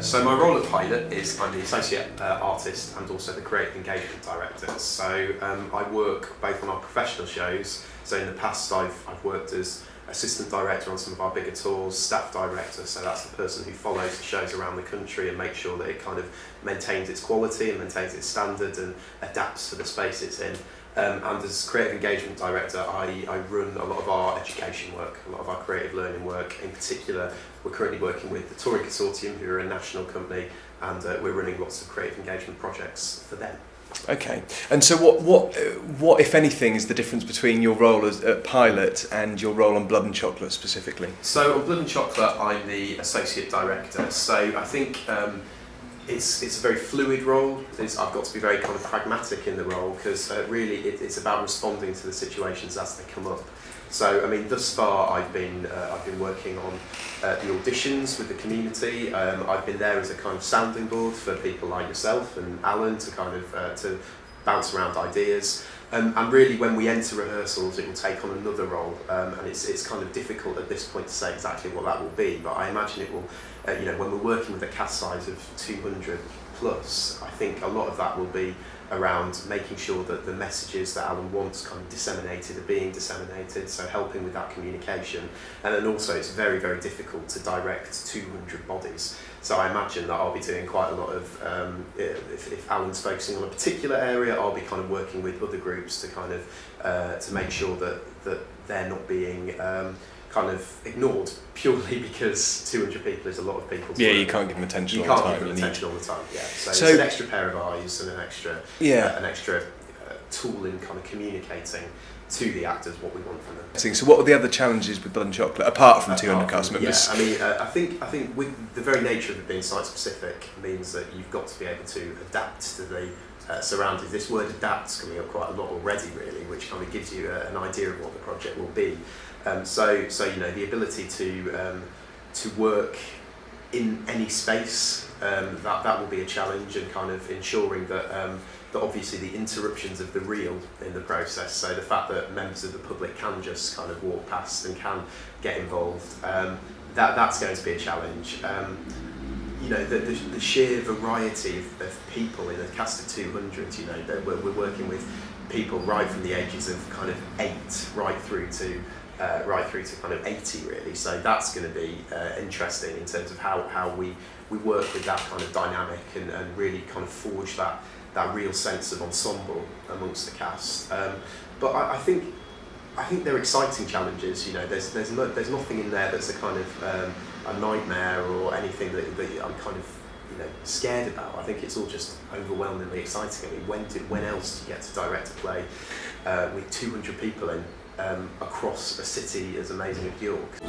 So my role at Pilot is I'm the associate artist and also the creative engagement director. So I work both on our professional shows. So in the past I've worked as assistant director on some of our bigger tours, staff director, so that's the person who follows the shows around the country and makes sure that it kind of maintains its quality and maintains its standard and adapts to the space it's in. And as creative engagement director, I run a lot of our education work, a lot of our creative learning work. In particular, we're currently working with the Touring Consortium, who are a national company, and we're running lots of creative engagement projects for them. Okay, and so what if anything is the difference between your role as at Pilot and your role on Blood and Chocolate specifically? So on Blood and Chocolate, I'm the associate director. So I think it's a very fluid role. I've got to be very kind of pragmatic in the role because really it's about responding to the situations as they come up. So I mean, thus far I've been working on the auditions with the community. I've been there as a kind of sounding board for people like yourself and Alan to kind of to bounce around ideas. And really, when we enter rehearsals, it will take on another role, and it's kind of difficult at this point to say exactly what that will be. But I imagine it will. When we're working with a cast size of 200 plus, I think a lot of that will be around making sure that the messages that Alan wants kind of disseminated are being disseminated, so helping with that communication. And then also it's very, very difficult to direct 200 bodies. So I imagine that I'll be doing quite a lot of, if Alan's focusing on a particular area, I'll be kind of working with other groups to kind of, to make sure that they're not being kind of ignored purely because 200 people is a lot of people. Yeah, you can't give them attention all the time. You can't give them attention all the time, yeah. So it's an extra pair of eyes and an extra tool in kind of communicating to the actors what we want from them. So what were the other challenges with Blood and Chocolate, apart from 200 cast members? Yeah, I mean, I think with the very nature of it being site-specific means that you've got to be able to adapt to the surroundings. This word adapt's coming up quite a lot already, really, which kind of gives you an idea of what the project will be. So the ability to work in any space, that will be a challenge, and kind of ensuring that that obviously the interruptions of the real in the process, so the fact that members of the public can just kind of walk past and can get involved, that's going to be a challenge. The sheer variety of people in a cast of 200, we're working with people right from the ages of kind of 8 right through to kind of 80 really, so that's going to be interesting in terms of how we work with that kind of dynamic and really kind of forge that real sense of ensemble amongst the cast. But I think they're exciting challenges. There's nothing in there that's a kind of a nightmare or anything that I'm kind of scared about. I think it's all just overwhelmingly exciting. I mean, when else do you get to direct a play with 200 people in across a city as amazing as York?